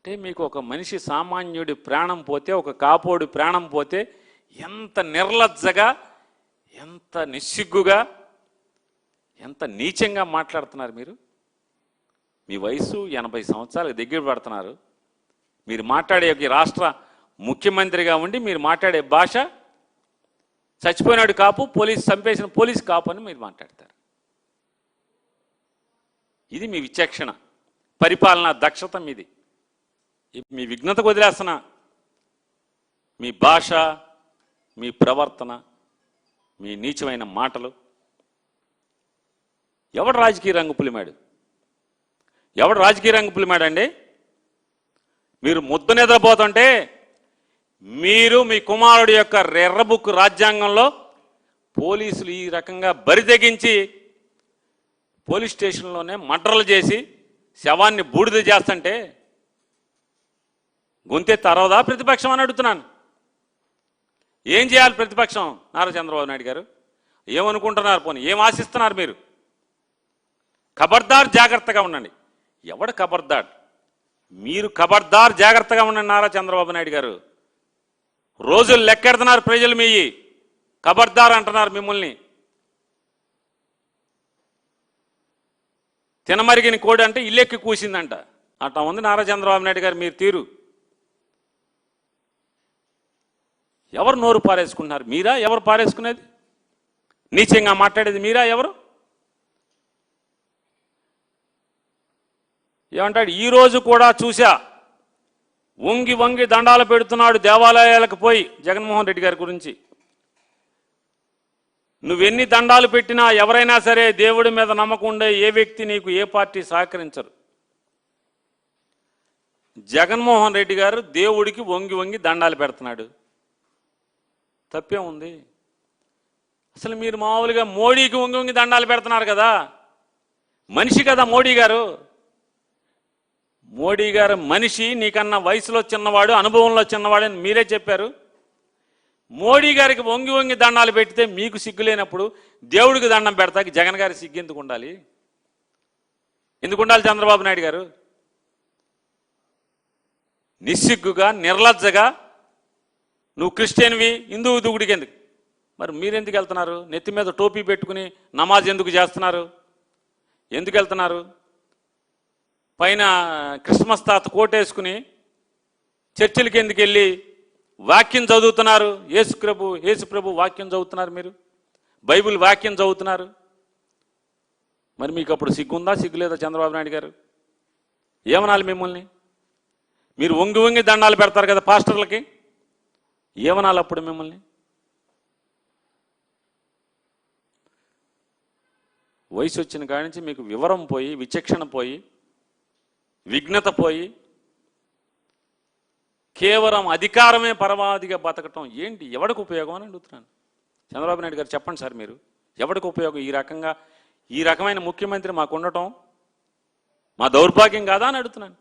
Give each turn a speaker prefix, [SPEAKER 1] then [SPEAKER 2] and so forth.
[SPEAKER 1] అంటే మీకు ఒక మనిషి సామాన్యుడి ప్రాణం పోతే, ఒక కాపోడి ప్రాణం పోతే ఎంత నిర్లజ్జగా, ఎంత నిస్సిగ్గుగా, ఎంత నీచంగా మాట్లాడుతున్నారు మీరు. మీ వయసు 80 సంవత్సరాలకు దగ్గర పడుతున్నారు. మీరు మాట్లాడే రాష్ట్ర ముఖ్యమంత్రిగా ఉండి మీరు మాట్లాడే భాష చచ్చిపోయినాడు కాపు, పోలీసు చంపేసిన పోలీసు కాపు అని మీరు మాట్లాడతారు. ఇది మీ విచక్షణ, పరిపాలనా దక్షత మీది. మీ విఘ్నతకు వదిలేస్తున్న మీ భాష, మీ ప్రవర్తన, మీ నీచమైన మాటలు. ఎవడు రాజకీయ రంగు పులిమాడు? ఎవడు రాజకీయ రంగు పులిమాడండి? మీరు ముద్దు నిద్రపోతుంటే మీరు మీ కుమారుడి యొక్క రెర్రబుక్ రాజ్యాంగంలో పోలీసులు ఈ రకంగా బరితెగించి పోలీస్ స్టేషన్లోనే మర్డర్లు చేసి శవాన్ని బూడిద చేస్తుంటే గొంతె తరవదా ప్రతిపక్షం అని అడుగుతున్నాను. ఏం చేయాలి ప్రతిపక్షం? నారా చంద్రబాబు నాయుడు గారు ఏమనుకుంటున్నారు? పోనీ ఏం ఆశిస్తున్నారు మీరు? ఖబర్దార్, జాగ్రత్తగా ఉండండి. ఎవడు ఖబర్దార్? మీరు ఖబర్దార్, జాగ్రత్తగా ఉండండి నారా చంద్రబాబు నాయుడు గారు. రోజులు లెక్కెడుతున్నారు ప్రజలు, మీ ఖబర్దార్ అంటున్నారు మిమ్మల్ని. తినమరిగిన కోడి అంటే ఇల్లెక్కి కూసిందంట. అట్లా ఉంది నారా చంద్రబాబు నాయుడు గారు మీరు తీరు. ఎవరు నోరు పారేసుకుంటున్నారు? మీరా? ఎవరు పారేసుకునేది? నీచంగా మాట్లాడేది మీరా? ఎవరు? ఏమంటాడు? ఈరోజు కూడా చూసా, వంగి వంగి దండాలు పెడుతున్నాడు దేవాలయాలకు పోయి జగన్మోహన్ రెడ్డి గారి గురించి. నువ్వెన్ని దండాలు పెట్టినా ఎవరైనా సరే దేవుడి మీద నమ్మకం ఉండే ఏ వ్యక్తి నీకు ఏ పార్టీ సహకరించరు. జగన్మోహన్ రెడ్డి గారు దేవుడికి వంగి వంగి దండాలు పెడుతున్నాడు. తప్పే ఉంది? అసలు మీరు మామూలుగా మోడీకి వంగి వంగి దండాలు పెడుతున్నారు కదా. మనిషి కదా మోడీ గారు. మోడీ గారు మనిషి, నీకన్నా వయసులో చిన్నవాడు, అనుభవంలో చిన్నవాడు అని మీరే చెప్పారు. మోడీ గారికి వంగి వంగి దండాలు పెడితే మీకు సిగ్గు లేనప్పుడు దేవుడికి దండం పెడతాకి జగన్ గారి సిగ్గు ఎందుకు ఉండాలి? ఎందుకు ఉండాలి చంద్రబాబు నాయుడు గారు? నిస్సిగ్గుగా, నిర్లజ్జగా, నువ్వు క్రిస్టియన్వి, హిందువు దుగుడికి ఎందుకు? మరి మీరెందుకు వెళ్తున్నారు? నెత్తి మీద టోపీ పెట్టుకుని నమాజ్ ఎందుకు చేస్తున్నారు? ఎందుకు వెళ్తున్నారు? పైన క్రిస్మస్ తాత కోటేసుకుని చర్చిలకి ఎందుకు వెళ్ళి వాక్యం చదువుతున్నారు? యేసు ప్రభు వాక్యం చదువుతున్నారు, మీరు బైబిల్ వాక్యం చదువుతున్నారు. మరి మీకు అప్పుడు సిగ్గుందా, సిగ్గులేదా చంద్రబాబు నాయుడు గారు? ఏమనాలి మిమ్మల్ని? మీరు వంగి వంగి దండాలు పెడతారు కదా పాస్టర్లకి, ఏమనాలి అప్పుడు మిమ్మల్ని? వయసు వచ్చిన కాడి నుంచి మీకు వివరం పోయి, విచక్షణ పోయి, విఘ్నత పోయి, కేవలం అధికారమే పరమావధిగా బతకటం ఏంటి? ఎవడికి ఉపయోగం అని అడుగుతున్నాను. చంద్రబాబు నాయుడు గారు చెప్పండి సార్, మీరు ఎవడికి ఉపయోగం? ఈ రకమైన ముఖ్యమంత్రి మాకు ఉండటం మా దౌర్భాగ్యం కాదా అని అడుగుతున్నాను.